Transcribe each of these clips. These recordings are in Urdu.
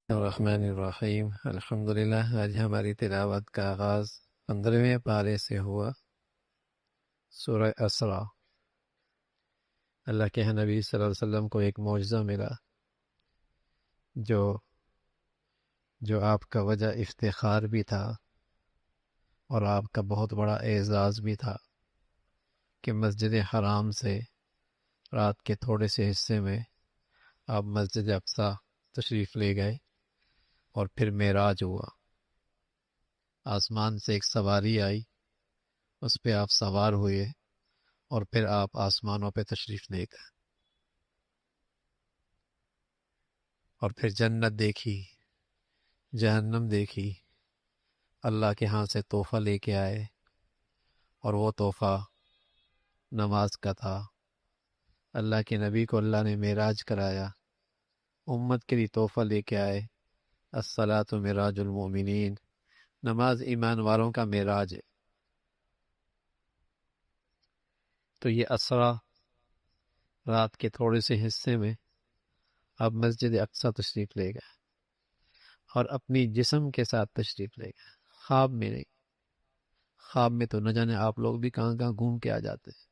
الرحمن الرحیم الحمدللہ۔ آج ہماری تلاوت کا آغاز 15ویں پارے سے ہوا، سورہ اسراء۔ اللہ کے نبی صلی اللہ علیہ وسلم کو ایک معجزہ ملا جو آپ کا وجہ افتخار بھی تھا اور آپ کا بہت بڑا اعزاز بھی تھا کہ مسجد حرام سے رات کے تھوڑے سے حصے میں آپ مسجد اقصی تشریف لے گئے اور پھر معراج ہوا۔ آسمان سے ایک سواری آئی، اس پہ آپ سوار ہوئے اور پھر آپ آسمانوں پہ تشریف لے گئے اور پھر جنت دیکھی، جہنم دیکھی، اللہ کے ہاں سے تحفہ لے کے آئے، اور وہ تحفہ نماز کا تھا۔ اللہ کے نبی کو اللہ نے معراج کرایا، امت کے لیے تحفہ لے کے آئے۔ الصلاۃ معراج المؤمنین، نماز ایمان والوں کا معراج ہے۔ تو یہ اسرا رات کے تھوڑے سے حصے میں آپ مسجد اقصی تشریف لے گئے اور اپنی جسم کے ساتھ تشریف لے گئے، خواب میں نہیں۔ خواب میں تو نہ جانے آپ لوگ بھی کہاں کہاں گھوم کے آ جاتے ہیں۔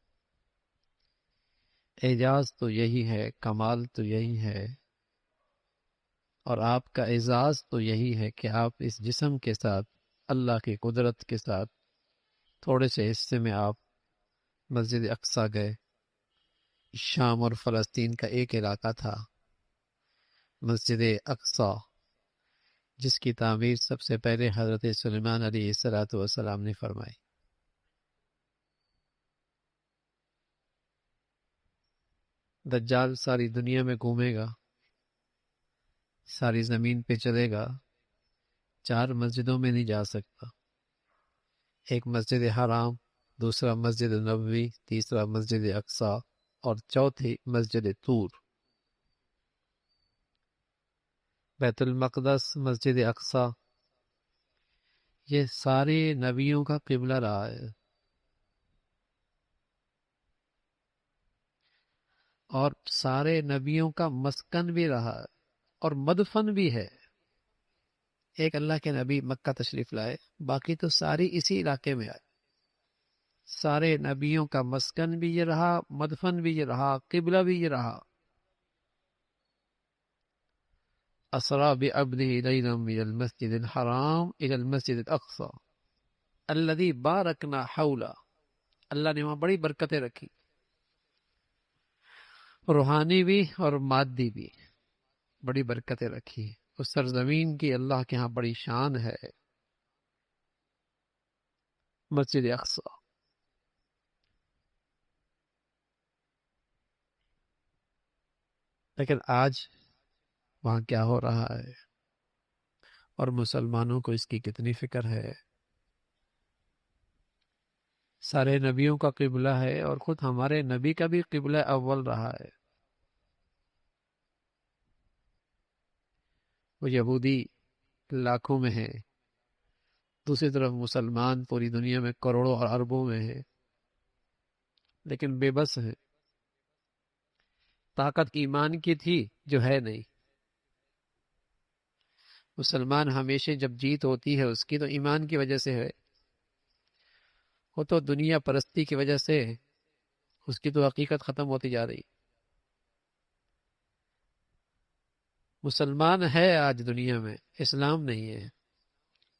اعجاز تو یہی ہے، کمال تو یہی ہے، اور آپ کا اعزاز تو یہی ہے کہ آپ اس جسم کے ساتھ اللہ کی قدرت کے ساتھ تھوڑے سے حصے میں آپ مسجد اقصی گئے۔ شام اور فلسطین کا ایک علاقہ تھا مسجد اقصی، جس کی تعمیر سب سے پہلے حضرت سلیمان علیہ السلام نے فرمائی۔ دجال ساری دنیا میں گھومے گا، ساری زمین پہ چلے گا، 4 مسجدوں میں نہیں جا سکتا۔ ایک مسجد حرام، دوسرا مسجد نبوی، تیسرا مسجد اقصی، اور چوتھی مسجد طور۔ بیت المقدس، مسجد اقصی، یہ سارے نبیوں کا قبلہ رہا ہے، اور سارے نبیوں کا مسکن بھی رہا ہے اور مدفن بھی ہے۔ ایک اللہ کے نبی مکہ تشریف لائے، باقی تو ساری اسی علاقے میں آئے۔ سارے نبیوں کا مسکن بھی یہ رہا، مدفن بھی یہ رہا، قبلہ بھی یہ رہا۔ اسرا بعبدہ لیلا من المسجد الحرام الى المسجد الاقصی الذی بارکنا حولہ، اللہ نے وہاں بڑی برکتیں رکھی، روحانی بھی اور مادی بھی بڑی برکتیں رکھی۔ اس سرزمین کی اللہ کے ہاں بڑی شان ہے، مسجد اقصی۔ لیکن آج وہاں کیا ہو رہا ہے اور مسلمانوں کو اس کی کتنی فکر ہے؟ سارے نبیوں کا قبلہ ہے اور خود ہمارے نبی کا بھی قبلہ اول رہا ہے۔ وہ یہودی لاکھوں میں ہے، دوسری طرف مسلمان پوری دنیا میں کروڑوں اور اربوں میں ہے، لیکن بے بس ہے۔ طاقت ایمان کی تھی جو ہے نہیں۔ مسلمان ہمیشہ جب جیت ہوتی ہے اس کی تو ایمان کی وجہ سے ہے، وہ تو دنیا پرستی کی وجہ سے اس کی تو حقیقت ختم ہوتی جا رہی۔ مسلمان ہے آج دنیا میں، اسلام نہیں ہے۔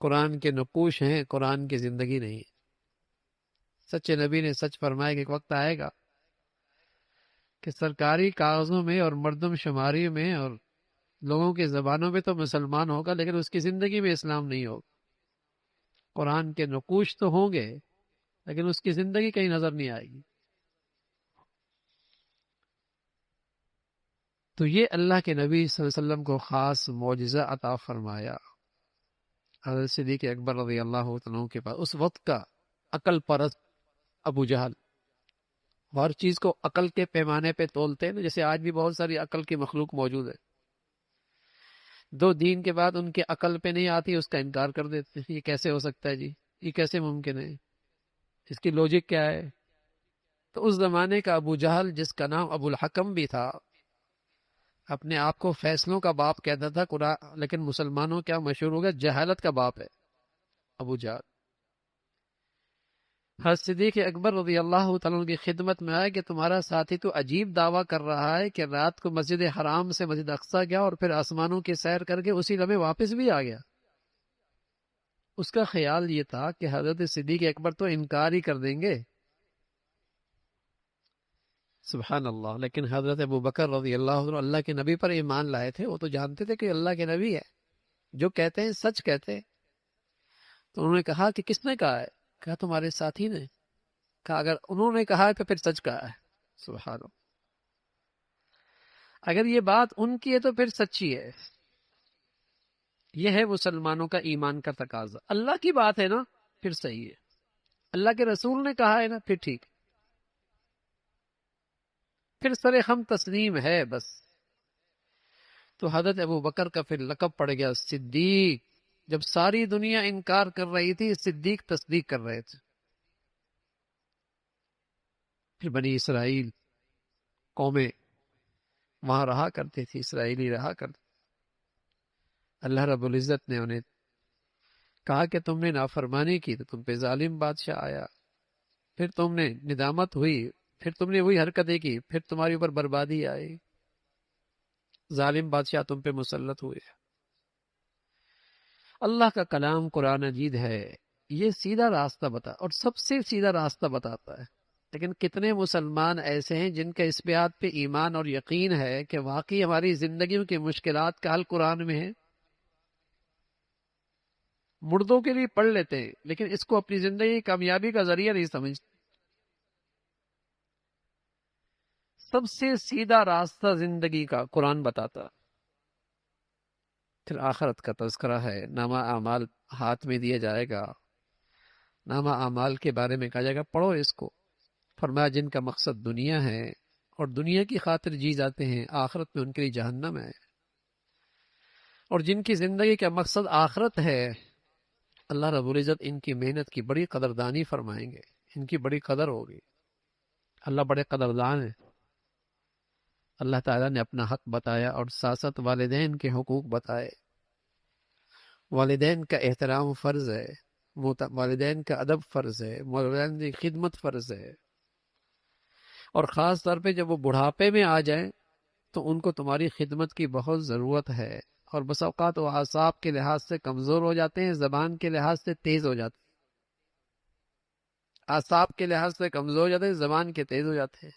قرآن کے نقوش ہیں، قرآن کی زندگی نہیں ہے۔ سچے نبی نے سچ فرمایا کہ ایک وقت آئے گا کہ سرکاری کاغذوں میں اور مردم شماری میں اور لوگوں کی زبانوں میں تو مسلمان ہوگا، لیکن اس کی زندگی میں اسلام نہیں ہوگا۔ قرآن کے نقوش تو ہوں گے لیکن اس کی زندگی کہیں نظر نہیں آئے گی۔ تو یہ اللہ کے نبی صلی اللہ علیہ وسلم کو خاص معجزہ عطا فرمایا۔ حضرت صدیق اکبر رضی اللہ عنہ کے پاس اس وقت کا عقل پرست ابو جہل، ہر چیز کو عقل کے پیمانے پہ تولتے ہیں، جیسے آج بھی بہت ساری عقل کی مخلوق موجود ہے۔ 2 دین کے بعد ان کے عقل پہ نہیں آتی، اس کا انکار کر دیتے ہیں۔ یہ کیسے ہو سکتا ہے جی، یہ کیسے ممکن ہے، اس کی لوجک کیا ہے؟ تو اس زمانے کا ابو جہل، جس کا نام ابو الحکم بھی تھا، اپنے آپ کو فیصلوں کا باپ کہتا تھا قرآن، لیکن مسلمانوں کیا مشہور ہو گیا، جہالت کا باپ ہے ابو جہل۔ حضرت صدیق اکبر رضی اللہ تعالیٰ عنہ کی خدمت میں آیا کہ تمہارا ساتھی تو عجیب دعویٰ کر رہا ہے کہ رات کو مسجد حرام سے مسجد اقصیٰ گیا اور پھر آسمانوں کی سیر کر کے اسی لمحے واپس بھی آ گیا۔ اس کا خیال یہ تھا کہ حضرت صدیق اکبر تو انکار ہی کر دیں گے، سبحان اللہ، لیکن حضرت ابو بکر رضی اللہ عنہ اللہ کے نبی پر ایمان لائے تھے، وہ تو جانتے تھے کہ اللہ کے نبی ہے، جو کہتے ہیں سچ کہتے ہیں۔ تو انہوں نے کہا کہ کس نے کہا ہے؟ کہا تمہارے ساتھی نے۔ کہا اگر انہوں نے کہا ہے تو پھر سچ کہا ہے، سبحان اللہ، اگر یہ بات ان کی ہے تو پھر سچی ہے۔ یہ ہے مسلمانوں کا ایمان کا تقاضا، اللہ کی بات ہے نا پھر صحیح ہے، اللہ کے رسول نے کہا ہے نا پھر ٹھیک، پھر سر ہم تسلیم ہے بس۔ تو حضرت ابو بکر کا پھر لقب پڑ گیا صدیق، جب ساری دنیا انکار کر رہی تھی صدیق تصدیق کر رہے تھے۔ پھر بنی اسرائیل قومیں وہاں رہا کرتے تھی، اسرائیلی رہا کرتے، اللہ رب العزت نے انہیں کہا کہ تم نے نافرمانی کی تو تم پہ ظالم بادشاہ آیا، پھر تم نے ندامت ہوئی، پھر تم نے وہی حرکتیں کی، پھر تمہاری اوپر بربادی آئی، ظالم بادشاہ تم پہ مسلط ہوئے۔ اللہ کا کلام قرآن مجید ہے، یہ سیدھا راستہ بتا اور سب سے سیدھا راستہ بتاتا ہے، لیکن کتنے مسلمان ایسے ہیں جن کا اس بات پہ ایمان اور یقین ہے کہ واقعی ہماری زندگیوں کی مشکلات کا حل قرآن میں ہے، مردوں کے لیے پڑھ لیتے ہیں لیکن اس کو اپنی زندگی کی کامیابی کا ذریعہ نہیں سمجھتے۔ سب سے سیدھا راستہ زندگی کا قرآن بتاتا۔ پھر آخرت کا تذکرہ ہے، نامہ اعمال ہاتھ میں دیا جائے گا، نامہ اعمال کے بارے میں کہا جائے گا پڑھو اس کو۔ فرمایا جن کا مقصد دنیا ہے اور دنیا کی خاطر جی جاتے ہیں، آخرت میں ان کے لیے جہنم ہے، اور جن کی زندگی کا مقصد آخرت ہے، اللہ رب العزت ان کی محنت کی بڑی قدردانی فرمائیں گے، ان کی بڑی قدر ہوگی، اللہ بڑے قدردان ہیں۔ اللہ تعالیٰ نے اپنا حق بتایا اور ساتھ ساتھ والدین کے حقوق بتائے۔ والدین کا احترام فرض ہے، والدین کا ادب فرض ہے، والدین کی خدمت فرض ہے، اور خاص طور پہ جب وہ بڑھاپے میں آ جائیں تو ان کو تمہاری خدمت کی بہت ضرورت ہے، اور بس اوقات وہ اعصاب کے لحاظ سے کمزور ہو جاتے ہیں، زبان کے لحاظ سے تیز ہو جاتے ہیں، اعصاب کے لحاظ سے کمزور ہو جاتے ہیں، زبان کے تیز ہو جاتے ہیں۔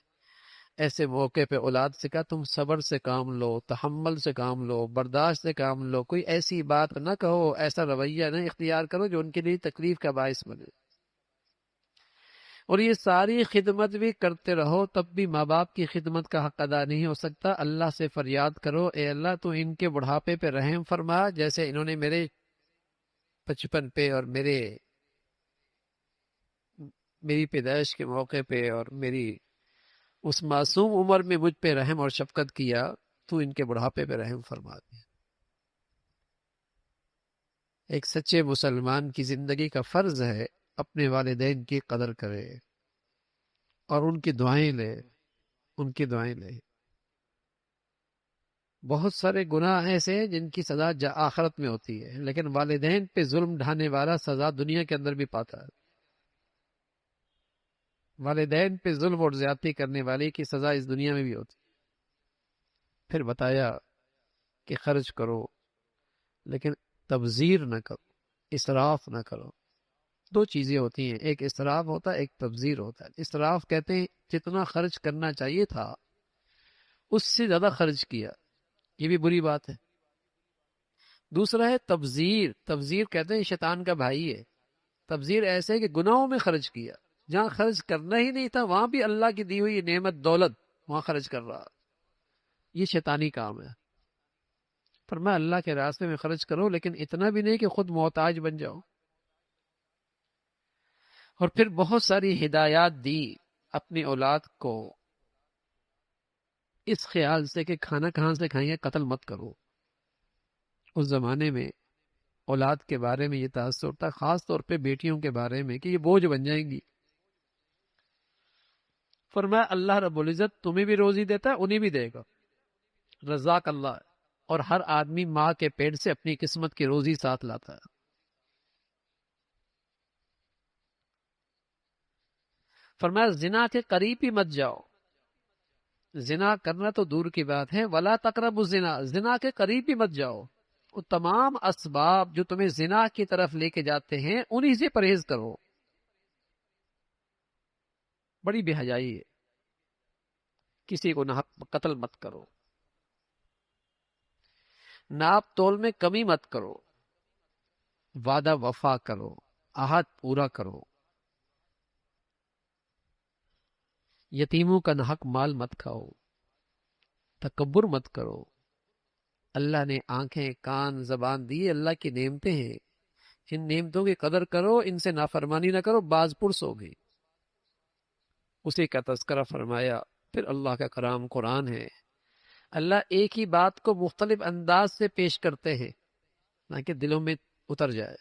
ایسے موقع پہ اولاد سے کہا تم صبر سے کام لو، تحمل سے کام لو، برداشت سے کام لو، کوئی ایسی بات نہ کہو، ایسا رویہ نہ اختیار کرو جو ان کے لیے تکلیف کا باعث بنے، اور یہ ساری خدمت بھی کرتے رہو تب بھی ماں باپ کی خدمت کا حق ادا نہیں ہو سکتا۔ اللہ سے فریاد کرو، اے اللہ تو ان کے بڑھاپے پہ رحم فرما، جیسے انہوں نے میرے بچپن پہ اور میری پیدائش کے موقع پہ اور میری اس معصوم عمر میں مجھ پہ رحم اور شفقت کیا، تو ان کے بڑھاپے پہ رحم فرما دے۔ ایک سچے مسلمان کی زندگی کا فرض ہے اپنے والدین کی قدر کرے اور ان کی دعائیں لے، ان کی دعائیں لے۔ بہت سارے گناہ ایسے ہیں جن کی سزا آخرت میں ہوتی ہے، لیکن والدین پہ ظلم ڈھانے والا سزا دنیا کے اندر بھی پاتا ہے۔ والدین پہ ظلم اور زیادتی کرنے والے کی سزا اس دنیا میں بھی ہوتی ہے۔ پھر بتایا کہ خرچ کرو لیکن تبذیر نہ کرو، اسراف نہ کرو۔ دو چیزیں ہوتی ہیں، ایک اسراف ہوتا ہے، ایک تبذیر ہوتا ہے۔ اسراف کہتے ہیں جتنا خرچ کرنا چاہیے تھا اس سے زیادہ خرچ کیا، یہ بھی بری بات ہے۔ دوسرا ہے تبذیر، تبذیر کہتے ہیں شیطان کا بھائی ہے۔ تبذیر ایسے ہے کہ گناہوں میں خرچ کیا، جہاں خرچ کرنا ہی نہیں تھا وہاں بھی اللہ کی دی ہوئی نعمت دولت وہاں خرچ کر رہا، یہ شیطانی کام ہے۔ فرمایا اللہ کے راستے میں خرچ کرو لیکن اتنا بھی نہیں کہ خود محتاج بن جاؤ۔ اور پھر بہت ساری ہدایات دی اپنی اولاد کو، اس خیال سے کہ کھانا کہاں سے کھائیں گے، قتل مت کرو۔ اس زمانے میں اولاد کے بارے میں یہ تاثر تھا، خاص طور پہ بیٹیوں کے بارے میں، کہ یہ بوجھ بن جائیں گی۔ فرمایا اللہ رب العزت تمہیں بھی روزی دیتا ہے، انہیں بھی دے گا، رزاق اللہ، اور ہر آدمی ماں کے پیٹ سے اپنی قسمت کی روزی ساتھ لاتا ہے۔ فرمایا زنا کے قریب ہی مت جاؤ، زنا کرنا تو دور کی بات ہے، ولا تقربوا الزنا، زنا کے قریب بھی مت جاؤ۔ وہ تمام اسباب جو تمہیں زنا کی طرف لے کے جاتے ہیں انہی سے پرہیز کرو۔ بڑی بے حیائی ہے، کسی کو ناحق قتل مت کرو، ناپ تول میں کمی مت کرو، وعدہ وفا کرو، عہد پورا کرو، یتیموں کا ناحق مال مت کھاؤ، تکبر مت کرو۔ اللہ نے آنکھیں، کان، زبان دی، اللہ کی نعمتیں ہیں، ان نعمتوں کی قدر کرو، ان سے نافرمانی نہ کرو، باز پرس ہوگی۔ اسی کا تذکرہ فرمایا۔ پھر اللہ کا کلام قرآن ہے، اللہ ایک ہی بات کو مختلف انداز سے پیش کرتے ہیں تاکہ دلوں میں اتر جائے۔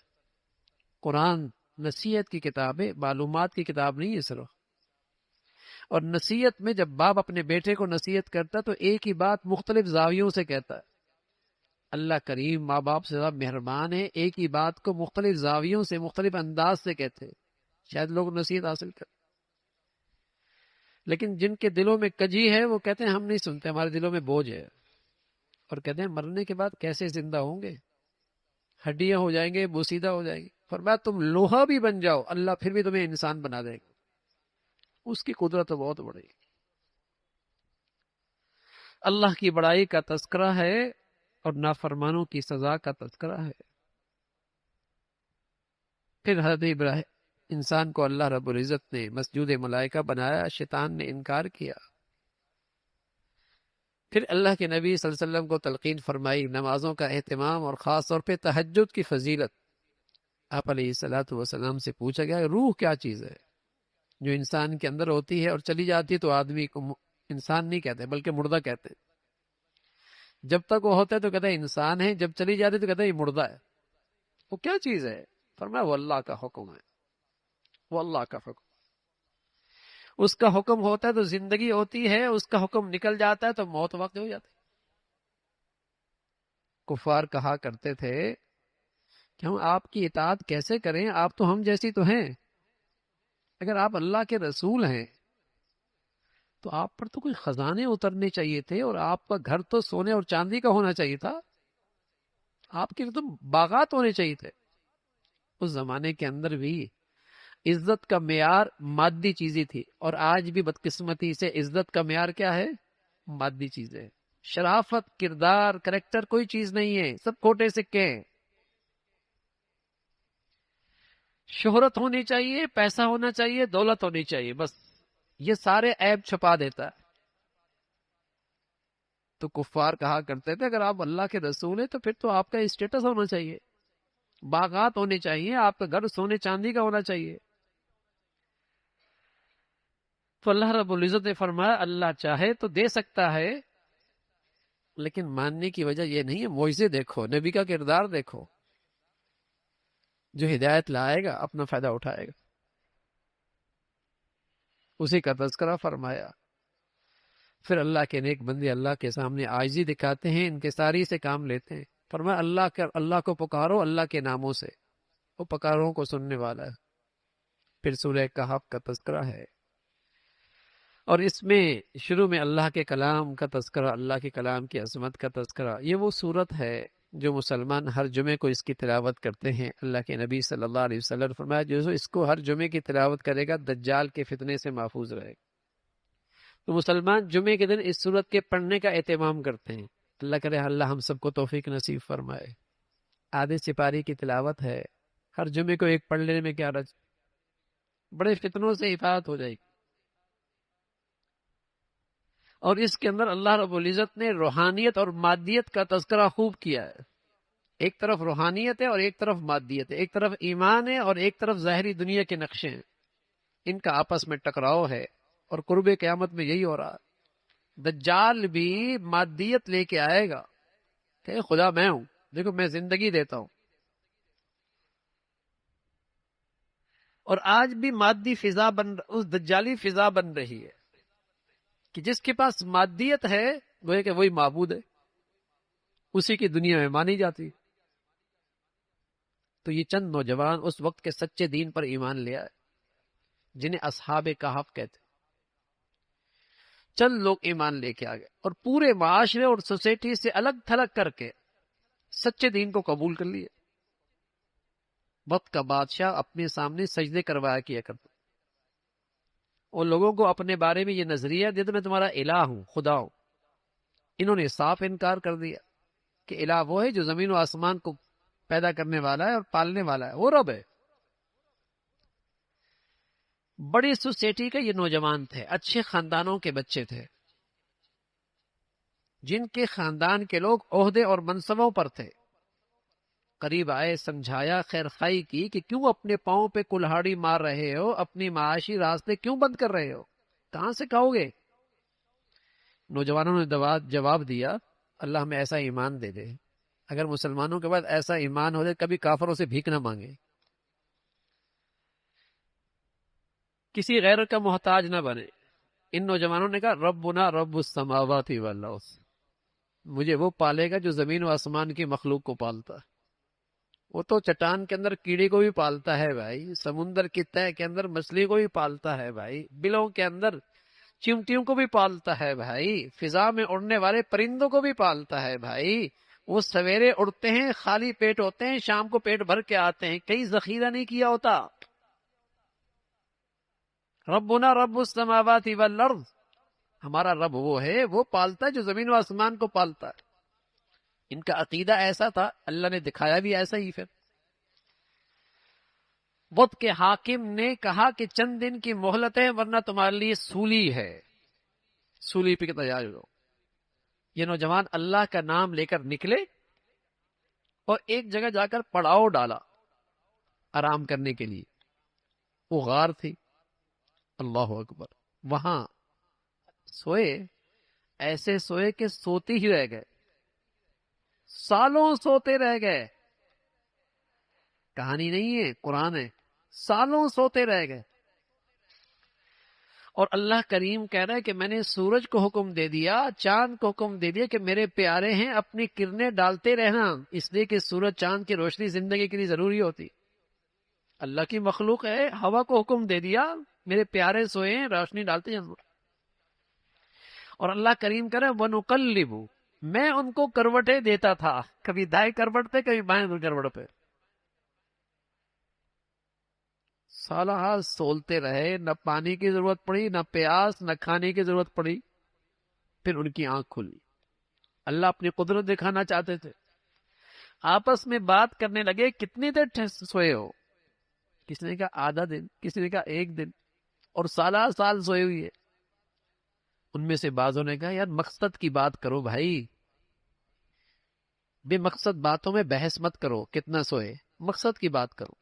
قرآن نصیحت کی کتاب ہے، معلومات کی کتاب نہیں ہے صرف۔ اور نصیحت میں جب باپ اپنے بیٹے کو نصیحت کرتا ہے تو ایک ہی بات مختلف زاویوں سے کہتا ہے۔ اللہ کریم ماں باپ سے زیادہ مہربان ہے، ایک ہی بات کو مختلف زاویوں سے، مختلف انداز سے کہتے ہیں، شاید لوگ نصیحت حاصل کریں۔ لیکن جن کے دلوں میں کجی ہے وہ کہتے ہیں ہم نہیں سنتے، ہمارے دلوں میں بوجھ ہے، اور کہتے ہیں مرنے کے بعد کیسے زندہ ہوں گے، ہڈیاں ہو جائیں گے، بوسیدہ ہو جائیں گے۔ فرمایا تم لوہا بھی بن جاؤ، اللہ پھر بھی تمہیں انسان بنا دے گا، اس کی قدرت بہت بڑی۔ اللہ کی بڑائی کا تذکرہ ہے اور نافرمانوں کی سزا کا تذکرہ ہے۔ پھر حضرت ابراہیم انسان کو اللہ رب العزت نے مسجود ملائکہ بنایا، شیطان نے انکار کیا۔ پھر اللہ کے نبی صلی اللہ علیہ وسلم کو تلقین فرمائی نمازوں کا اہتمام، اور خاص طور پہ تہجد کی فضیلت۔ آپ علیہ الصلوۃ والسلام سے پوچھا گیا روح کیا چیز ہے جو انسان کے اندر ہوتی ہے اور چلی جاتی ہے تو آدمی کو انسان نہیں کہتے بلکہ مردہ کہتے ہیں۔ جب تک وہ ہوتا ہے تو کہتا ہے انسان ہے، جب چلی جاتی ہے تو کہتا ہے یہ مردہ ہے۔ وہ کیا چیز ہے؟ فرمایا وہ اللہ کا حکم ہے، وہ اللہ کا حکم۔ اس کا حکم ہوتا ہے تو زندگی ہوتی ہے، اس کا حکم نکل جاتا ہے تو موت وقت ہو جاتی ہے۔ کفار کہا کرتے تھے کہ ہم آپ کی اطاعت کیسے کریں، آپ تو ہم جیسی تو ہیں، اگر آپ اللہ کے رسول ہیں تو آپ پر تو کوئی خزانے اترنے چاہیے تھے، اور آپ کا گھر تو سونے اور چاندی کا ہونا چاہیے تھا، آپ کے تو باغات ہونے چاہیے تھے۔ اس زمانے کے اندر بھی عزت کا معیار مادی چیزیں تھی، اور آج بھی بدقسمتی سے عزت کا معیار کیا ہے؟ مادی چیزیں۔ شرافت، کردار، کریکٹر کوئی چیز نہیں ہے، سب کھوٹے سکے ہیں۔ شہرت ہونی چاہیے، پیسہ ہونا چاہیے، دولت ہونی چاہیے، بس یہ سارے عیب چھپا دیتا ہے۔ تو کفار کہا کرتے تھے اگر آپ اللہ کے رسول ہیں تو پھر تو آپ کا اسٹیٹس ہونا چاہیے، باغات ہونے چاہیے، آپ کا گھر سونے چاندی کا ہونا چاہیے۔ تو اللہ رب العزت نے فرمایا اللہ چاہے تو دے سکتا ہے، لیکن ماننے کی وجہ یہ نہیں ہے۔ معجزے دیکھو، نبی کا کردار دیکھو، جو ہدایت لائے گا اپنا فائدہ اٹھائے گا، اسی کا تذکرہ فرمایا۔ پھر اللہ کے نیک بندے اللہ کے سامنے عاجزی دکھاتے ہیں، انکساری سے کام لیتے ہیں۔ فرمایا اللہ کو پکارو اللہ کے ناموں سے، وہ پکاروں کو سننے والا ہے۔ پھر سورہ کہف کا تذکرہ ہے، اور اس میں شروع میں اللہ کے کلام کا تذکرہ، اللہ کے کلام کی عظمت کا تذکرہ۔ یہ وہ صورت ہے جو مسلمان ہر جمعے کو اس کی تلاوت کرتے ہیں۔ اللہ کے نبی صلی اللہ علیہ وسلم فرمایا جو اس کو ہر جمعے کی تلاوت کرے گا دجال کے فتنے سے محفوظ رہے گا۔ تو مسلمان جمعے کے دن اس صورت کے پڑھنے کا اہتمام کرتے ہیں۔ اللہ کرے اللہ ہم سب کو توفیق نصیب فرمائے۔ آدھے سپاری کی تلاوت ہے، ہر جمعے کو ایک پڑھ لینے میں کیا رج، بڑے فتنوں سے حفاظت ہو جائے گی۔ اور اس کے اندر اللہ رب العزت نے روحانیت اور مادیت کا تذکرہ خوب کیا ہے۔ ایک طرف روحانیت ہے اور ایک طرف مادیت ہے، ایک طرف ایمان ہے اور ایک طرف ظاہری دنیا کے نقشے ہیں، ان کا آپس میں ٹکراؤ ہے، اور قرب قیامت میں یہی ہو رہا ہے۔ دجال بھی مادیت لے کے آئے گا کہ خدا میں ہوں، دیکھو میں زندگی دیتا ہوں۔ اور آج بھی مادی فضا اس دجالی فضا بن رہی ہے کہ جس کے پاس مادیت ہے وہ کہ وہی معبود ہے، اسی کی دنیا میں مانی جاتی۔ تو یہ چند نوجوان اس وقت کے سچے دین پر ایمان لے آئے، جنہیں اصحاب کہف کہتے۔ چند لوگ ایمان لے کے آ گئے اور پورے معاشرے اور سوسائٹی سے الگ تھلگ کر کے سچے دین کو قبول کر لیے۔ وقت کا بادشاہ اپنے سامنے سجدے کروایا کیا کرتا، اور لوگوں کو اپنے بارے میں یہ نظریہ دیا میں تمہارا الہ ہوں، خدا ہوں۔ انہوں نے صاف انکار کر دیا کہ الہ وہ ہے جو زمین و آسمان کو پیدا کرنے والا ہے اور پالنے والا ہے، وہ رب ہے۔ بڑی سوسائٹی کے یہ نوجوان تھے، اچھے خاندانوں کے بچے تھے، جن کے خاندان کے لوگ عہدے اور منصبوں پر تھے۔ قریب آئے، سمجھایا، خیر خائی کی کہ کیوں اپنے پاؤں پہ کلہاڑی مار رہے ہو، اپنی معاشی راستے کیوں بند کر رہے ہو، کہاں سے کھاؤ گے؟ نوجوانوں نے جواب دیا، اللہ ہمیں ایسا ایمان دے دے، اگر مسلمانوں کے بعد ایسا ایمان ہو جائے کبھی کافروں سے بھیک نہ مانگے، کسی غیر کا محتاج نہ بنے۔ ان نوجوانوں نے کہا ربنا رب السماوات والارض، مجھے وہ پالے گا جو زمین و آسمان کی مخلوق کو پالتا ہے۔ وہ تو چٹان کے اندر کیڑے کو بھی پالتا ہے بھائی، سمندر کی تہہ کے اندر مچھلی کو بھی پالتا ہے بھائی، بلوں کے اندر چمٹیوں کو بھی پالتا ہے بھائی، فضا میں اڑنے والے پرندوں کو بھی پالتا ہے بھائی۔ وہ سویرے اڑتے ہیں، خالی پیٹ ہوتے ہیں، شام کو پیٹ بھر کے آتے ہیں، کہیں ذخیرہ نہیں کیا ہوتا۔ ربنا رب السماوات والارض، ہمارا رب وہ ہے، وہ پالتا ہے جو زمین و آسمان کو پالتا ہے۔ ان کا عقیدہ ایسا تھا، اللہ نے دکھایا بھی ایسا ہی۔ پھر وقت کے حاکم نے کہا کہ چند دن کی مہلت ہے ورنہ تمہارے لیے سولی ہے، سولی پہ تیار ہو۔ یہ نوجوان اللہ کا نام لے کر نکلے اور ایک جگہ جا کر پڑاؤ ڈالا آرام کرنے کے لیے۔ وہ غار تھی، اللہ اکبر، وہاں سوئے، ایسے سوئے کہ سوتے ہی رہ گئے، سالوں سوتے رہ گئے۔ کہانی نہیں ہے، قرآن ہے، سالوں سوتے رہ گئے۔ اور اللہ کریم کہہ رہا ہے کہ میں نے سورج کو حکم دے دیا، چاند کو حکم دے دیا کہ میرے پیارے ہیں، اپنی کرنیں ڈالتے رہنا، اس لیے کہ سورج چاند کی روشنی زندگی کے لیے ضروری ہوتی۔ اللہ کی مخلوق ہے، ہوا کو حکم دے دیا میرے پیارے سوئے ہیں، روشنی ڈالتے جانا۔ اور اللہ کریم کہہ رہا ہے وَنُقَلِّبُ، میں ان کو کروٹیں دیتا تھا، کبھی دائیں کروٹ پہ کبھی بائیں کروٹ پہ۔ سالہ حال سولتے رہے، نہ پانی کی ضرورت پڑی، نہ پیاس، نہ کھانے کی ضرورت پڑی۔ پھر ان کی آنکھ کھلی، اللہ اپنی قدرت دکھانا چاہتے تھے۔ آپس میں بات کرنے لگے، کتنی دیر سوئے ہو؟ کسی نے کہا آدھا دن، کسی نے کہا ایک دن، اور سالہ سال سوئے ہوئی ہے۔ ان میں سے بعضوں نے کہا یار مقصد کی بات کرو بھائی، بے مقصد باتوں میں بحث مت کرو، کتنا سوئے، مقصد کی بات کرو۔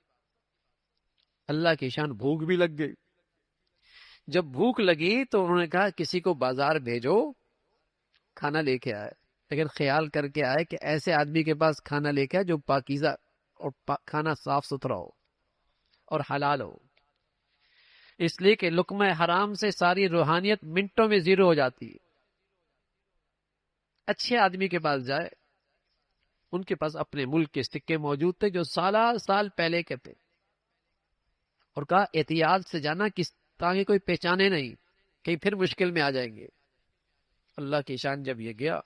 اللہ کی شان، بھوک بھی لگ گئی۔ جب بھوک لگی تو انہوں نے کہا کسی کو بازار بھیجو کھانا لے کے آئے، لیکن خیال کر کے آئے کہ ایسے آدمی کے پاس کھانا لے کے آئے جو پاکیزہ اور کھانا صاف ستھرا ہو اور حلال ہو، اس لیے کہ لقمہ حرام سے ساری روحانیت منٹوں میں زیرو ہو جاتی ہے۔ اچھے آدمی کے پاس جائے، ان کے پاس اپنے ملک کے سکے موجود تھے جو سالہ سال پہلے کے تھے، اور کہا احتیاط سے جانا تاکہ کوئی پہچانے نہیں، کہیں پھر مشکل میں آ جائیں گے۔ اللہ کی شان، جب یہ گیا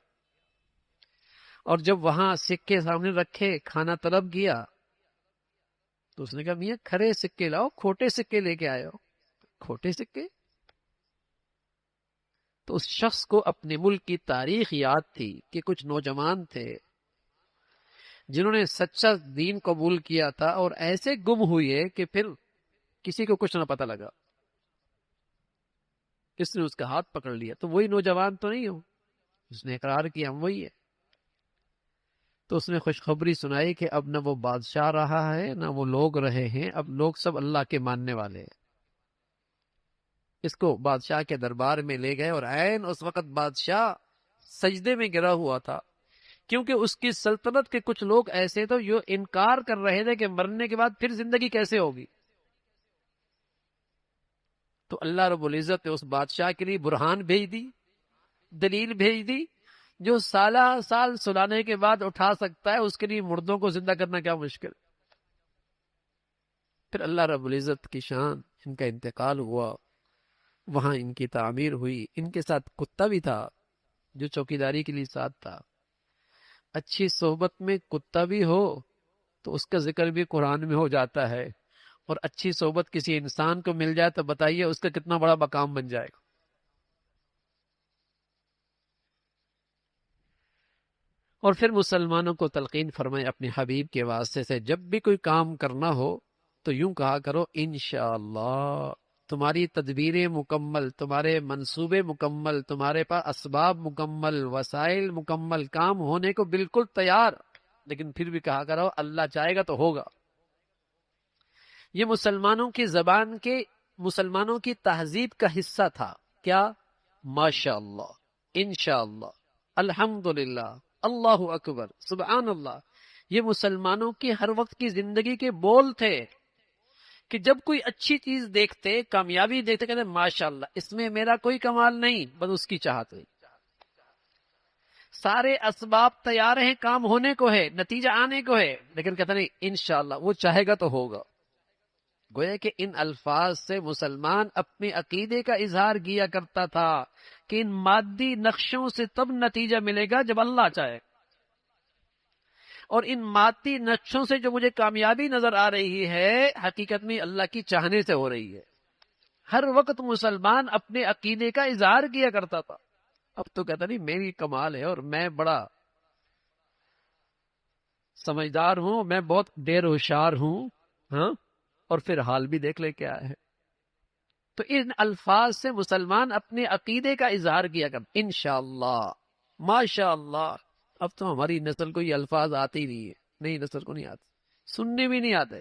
اور جب وہاں سکے سامنے رکھے کھانا طلب کیا تو اس نے کہا میاں کھرے سکے لاؤ، کھوٹے سکے لے کے آئے ہو؟ کھوٹے سکے؟ تو اس شخص کو اپنے ملک کی تاریخ یاد تھی کہ کچھ نوجوان تھے جنہوں نے سچا دین قبول کیا تھا اور ایسے گم ہوئے کہ پھر کسی کو کچھ نہ پتہ لگا۔ اس نے اس کا ہاتھ پکڑ لیا، تو وہی نوجوان تو نہیں ہو؟ اس نے اقرار کیا ہم وہی ہے۔ تو اس نے خوشخبری سنائی کہ اب نہ وہ بادشاہ رہا ہے نہ وہ لوگ رہے ہیں، اب لوگ سب اللہ کے ماننے والے ہیں۔ اس کو بادشاہ کے دربار میں لے گئے اور عین اس وقت بادشاہ سجدے میں گرا ہوا تھا، کیونکہ اس کی سلطنت کے کچھ لوگ ایسے تھے جو انکار کر رہے تھے کہ مرنے کے بعد پھر زندگی کیسے ہوگی۔ تو اللہ رب العزت نے اس بادشاہ کے لیے برہان بھیج دی، دلیل بھیج دی، جو سالہ سال سلانے کے بعد اٹھا سکتا ہے، اس کے لیے مردوں کو زندہ کرنا کیا مشکل۔ پھر اللہ رب العزت کی شان، ان کا انتقال ہوا، وہاں ان کی تعمیر ہوئی، ان کے ساتھ کتا بھی تھا جو چوکیداری کے لیے ساتھ تھا۔ اچھی صحبت میں کتا بھی ہو تو اس کا ذکر بھی قرآن میں ہو جاتا ہے، اور اچھی صحبت کسی انسان کو مل جائے تو بتائیے اس کا کتنا بڑا مقام بن جائے گا۔ اور پھر مسلمانوں کو تلقین فرمائے اپنے حبیب کے واسطے سے، جب بھی کوئی کام کرنا ہو تو یوں کہا کرو انشاءاللہ۔ تمہاری تدبیریں مکمل، تمہارے منصوبے مکمل، تمہارے پاس اسباب مکمل، وسائل مکمل، کام ہونے کو بالکل تیار، لیکن پھر بھی کہا کرو اللہ چاہے گا تو ہوگا۔ یہ مسلمانوں کی زبان کے، مسلمانوں کی تہذیب کا حصہ تھا۔ کیا؟ ماشاءاللہ، انشاءاللہ، الحمدللہ، اللہ اکبر، سبحان اللہ۔ یہ مسلمانوں کی ہر وقت کی زندگی کے بول تھے کہ جب کوئی اچھی چیز دیکھتے، کامیابی دیکھتے، کہتے ماشاءاللہ، اس میں میرا کوئی کمال نہیں، بس اس کی چاہت ہوئی۔ سارے اسباب تیار ہیں، کام ہونے کو ہے، نتیجہ آنے کو ہے، لیکن کہتے نہیں انشاءاللہ، وہ چاہے گا تو ہوگا۔ گویا کہ ان الفاظ سے مسلمان اپنے عقیدے کا اظہار کیا کرتا تھا کہ ان مادی نقشوں سے تب نتیجہ ملے گا جب اللہ چاہے، اور ان مادی نقشوں سے جو مجھے کامیابی نظر آ رہی ہے، حقیقت میں اللہ کی چاہنے سے ہو رہی ہے۔ ہر وقت مسلمان اپنے عقیدے کا اظہار کیا کرتا تھا۔ اب تو کہتا نہیں میری کمال ہے اور میں بڑا سمجھدار ہوں، میں بہت دیر ہوشیار ہوں، ہاں، اور پھر حال بھی دیکھ لے کیا ہے۔ تو ان الفاظ سے مسلمان اپنے عقیدے کا اظہار کیا کرتا، انشاءاللہ، ماشاءاللہ۔ اب تو ہماری نسل کو یہ الفاظ آتے ہی نہیں ہے، نئی نسل کو نہیں آتے، سننے بھی نہیں آتے۔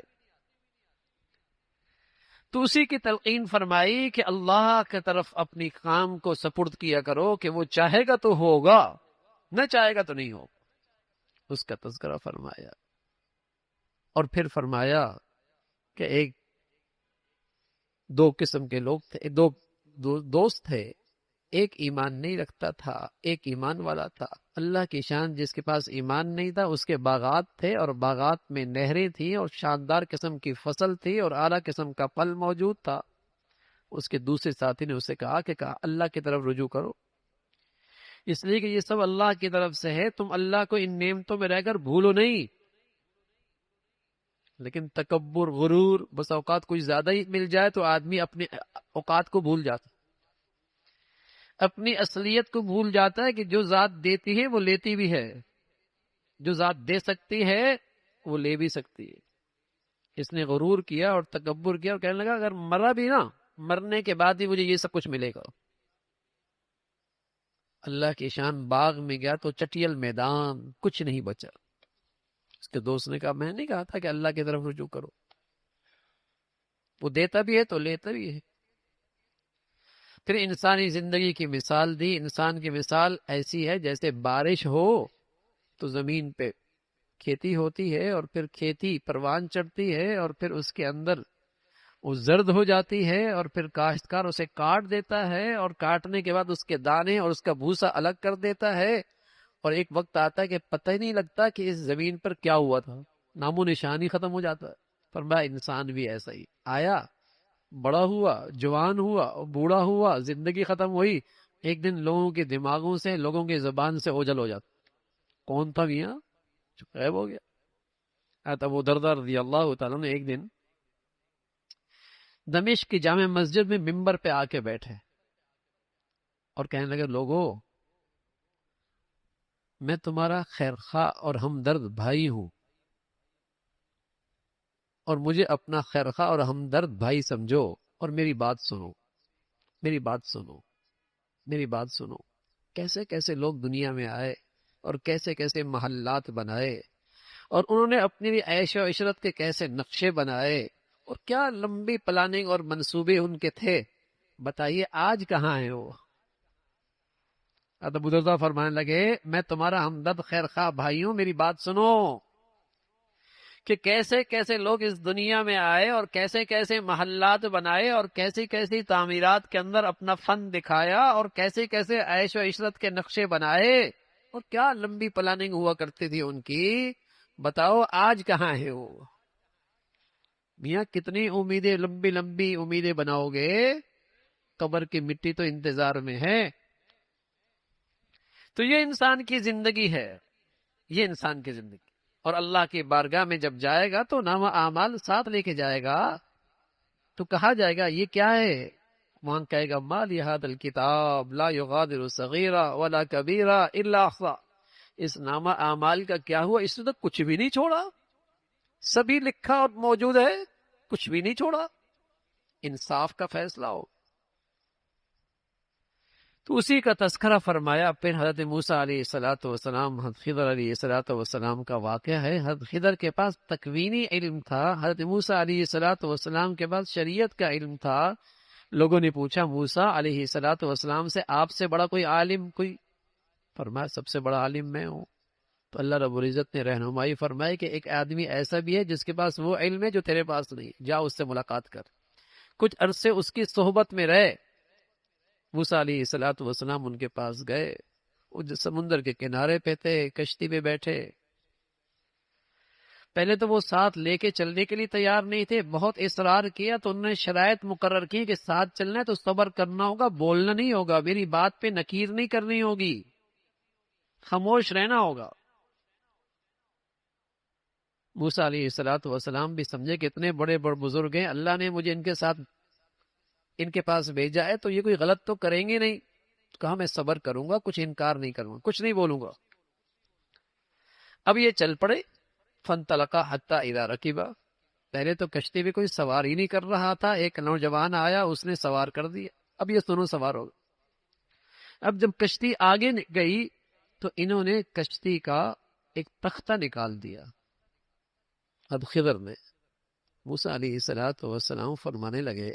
تو اسی کی تلقین فرمائی کہ اللہ کی طرف اپنی کام کو سپرد کیا کرو کہ وہ چاہے گا تو ہوگا، نہ چاہے گا تو نہیں ہوگا، اس کا تذکرہ فرمایا۔ اور پھر فرمایا کہ ایک دو قسم کے لوگ تھے، دو دوست تھے، ایک ایمان نہیں رکھتا تھا، ایک ایمان والا تھا۔ اللہ کی شان، جس کے پاس ایمان نہیں تھا اس کے باغات تھے، اور باغات میں نہریں تھیں، اور شاندار قسم کی فصل تھی، اور اعلیٰ قسم کا پھل موجود تھا۔ اس کے دوسرے ساتھی نے اسے کہا کہ اللہ کی طرف رجوع کرو، اس لیے کہ یہ سب اللہ کی طرف سے ہے، تم اللہ کو ان نعمتوں میں رہ کر بھولو نہیں۔ لیکن تکبر، غرور، بس اوقات کچھ زیادہ ہی مل جائے تو آدمی اپنے اوقات کو بھول جاتا، اپنی اصلیت کو بھول جاتا ہے کہ جو ذات دیتی ہے وہ لیتی بھی ہے، جو ذات دے سکتی ہے وہ لے بھی سکتی ہے۔ اس نے غرور کیا اور تکبر کیا اور کہنے لگا اگر مرا بھی نا، مرنے کے بعد ہی مجھے یہ سب کچھ ملے گا۔ اللہ کی شان، باغ میں گیا تو چٹیل میدان، کچھ نہیں بچا۔ اس کے دوست نے کہا میں نہیں کہا تھا کہ اللہ کی طرف رجوع کرو، وہ دیتا بھی ہے تو لیتا بھی ہے۔ پھر انسانی زندگی کی مثال دی۔ انسان کی مثال ایسی ہے جیسے بارش ہو تو زمین پہ کھیتی ہوتی ہے، اور پھر کھیتی پروان چڑھتی ہے، اور پھر اس کے اندر وہ زرد ہو جاتی ہے، اور پھر کاشتکار اسے کاٹ دیتا ہے، اور کاٹنے کے بعد اس کے دانے اور اس کا بھوسا الگ کر دیتا ہے، اور ایک وقت آتا ہے کہ پتہ ہی نہیں لگتا کہ اس زمین پر کیا ہوا تھا، نام و نشانی ختم ہو جاتا ہے۔ فرمایا انسان بھی ایسا ہی آیا، بڑا ہوا، جوان ہوا، بوڑھا ہوا، زندگی ختم ہوئی، ایک دن لوگوں کے دماغوں سے، لوگوں کی زبان سے اوجھل ہو جاتا، کون تھا میاں، غائب ہو گیا۔ ابو درداء رضی اللہ تعالیٰ نے ایک دن دمشق کی جامع مسجد میں ممبر پہ آ کے بیٹھے اور کہنے لگے لوگو، میں تمہارا خیرخواہ اور ہمدرد بھائی ہوں، اور مجھے اپنا خیرخواہ اور ہمدرد بھائی سمجھو، اور میری بات سنو، میری بات سنو، میری بات سنو۔ کیسے کیسے لوگ دنیا میں آئے اور کیسے کیسے محلات بنائے، اور انہوں نے اپنی بھی عیش و عشرت کے کیسے نقشے بنائے، اور کیا لمبی پلاننگ اور منصوبے ان کے تھے، بتائیے آج کہاں ہیں وہ؟ ابو درداء فرمانے لگے میں تمہارا ہمدرد خیرخواہ بھائی ہوں، میری بات سنو، کہ کیسے کیسے لوگ اس دنیا میں آئے اور کیسے کیسے محلات بنائے اور کیسی کیسی تعمیرات کے اندر اپنا فن دکھایا اور کیسے کیسے عیش و عشرت کے نقشے بنائے، اور کیا لمبی پلاننگ ہوا کرتی تھی ان کی، بتاؤ آج کہاں ہے وہ؟ میاں کتنی امیدیں، لمبی لمبی امیدیں بناؤ گے، قبر کی مٹی تو انتظار میں ہے۔ تو یہ انسان کی زندگی ہے، یہ انسان کی زندگی، اور اللہ کی بارگاہ میں جب جائے گا تو نام اعمال ساتھ لے کے جائے گا، تو کہا جائے گا یہ کیا ہے؟ وہاں کہے گا ما لہذا الکتاب لا یغادر صغیرہ ولا کبیرہ الا احصاها، اس نامہ اعمال کا کیا ہوا؟ اس نے تو کچھ بھی نہیں چھوڑا، سبھی لکھا اور موجود ہے، کچھ بھی نہیں چھوڑا۔ انصاف کا فیصلہ ہو۔ تو اسی کا تذکرہ فرمایا۔ پھر حضرت موسیٰ علیہ السلام، حضرت خضر علیہ السلام کا واقعہ ہے۔ حضرت خضر کے پاس تکوینی علم تھا، حضرت موسیٰ علیہ السلام کے پاس شریعت کا علم تھا۔ لوگوں نے پوچھا موسیٰ علیہ السلام سے، آپ سے بڑا کوئی عالم کوئی؟ فرمایا سب سے بڑا عالم میں ہوں۔ تو اللہ رب العزت نے رہنمائی فرمائی کہ ایک آدمی ایسا بھی ہے جس کے پاس وہ علم ہے جو تیرے پاس نہیں، جا اس سے ملاقات کر، کچھ عرصے اس کی صحبت میں رہے۔ موسیٰ علیہ السلام ان کے پاس گئے، وہ سمندر کے کنارے پہ تھے، کشتی پہ بیٹھے۔ پہلے تو وہ ساتھ لے کے چلنے کے لیے تیار نہیں تھے، بہت اصرار کیا تو انہوں نے شرائط مقرر کی کہ ساتھ چلنا ہے تو صبر کرنا ہوگا، بولنا نہیں ہوگا، میری بات پہ نکیر نہیں کرنی ہوگی، خاموش رہنا ہوگا۔ موسیٰ علیہ السلام بھی سمجھے کہ اتنے بڑے بڑے بزرگ ہیں، اللہ نے مجھے ان کے ساتھ ان کے پاس بھیجا ہے تو یہ کوئی غلط تو کریں گے نہیں۔ کہا میں صبر کروں گا، کچھ انکار نہیں کروں گا، کچھ نہیں بولوں گا۔ اب یہ چل پڑے۔ فانطلقا حتی اذا رکبا، پہلے تو کشتی پہ کوئی سوار ہی نہیں کر رہا تھا، ایک نوجوان آیا، اس نے سوار کر دیا۔ اب یہ دونوں سوار ہو گئے۔ اب جب کشتی آگے گئی تو انہوں نے کشتی کا ایک تختہ نکال دیا۔ اب خضر نے، موسیٰ علیہ السلام فرمانے لگے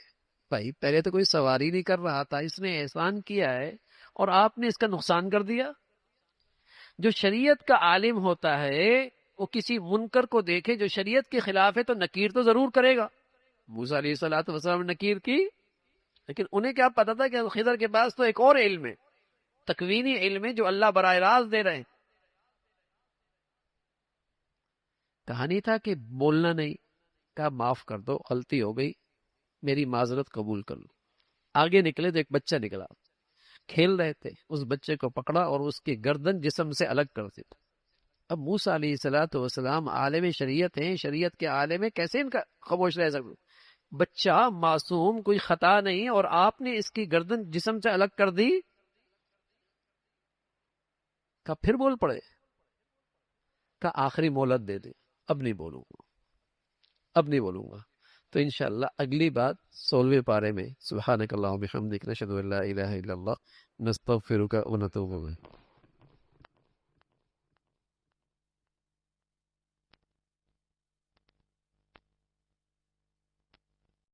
بھائی پہلے تو کوئی سواری نہیں کر رہا تھا، اس نے احسان کیا ہے اور آپ نے اس کا نقصان کر دیا۔ جو شریعت کا عالم ہوتا ہے وہ کسی منکر کو دیکھے جو شریعت کے خلاف ہے تو نکیر تو ضرور کرے گا۔ موسیٰ علیہ السلام نے نکیر کی، لیکن انہیں کیا پتا تھا کہ خضر کے پاس تو ایک اور علم ہے، تکوینی علم ہے جو اللہ براہ راست دے رہے ہیں۔ کہانی تھا کہ بولنا نہیں، کہا معاف کر دو، غلطی ہو گئی، میری معذرت قبول کر لو۔ آگے نکلے تو ایک بچہ نکلا، کھیل رہے تھے، اس بچے کو پکڑا اور اس کی گردن جسم سے الگ کر دی۔ اب موسیٰ علیہ السلام عالم شریعت ہیں، شریعت کے عالم ہیں، کیسے ان کا خاموش رہ سکتے؟ بچہ معصوم، کوئی خطا نہیں، اور آپ نے اس کی گردن جسم سے الگ کر دی۔ کہا پھر بول پڑے؟ کہا آخری مہلت دے دے، اب نہیں بولوں گا، اب نہیں بولوں گا۔ تو انشاءاللہ اگلی بات 16ویں پارے میں۔ سبحانک اللہم و بحمدک، نشہد ان لا الہ الا اللہ، نستغفرک و نتوب الیک۔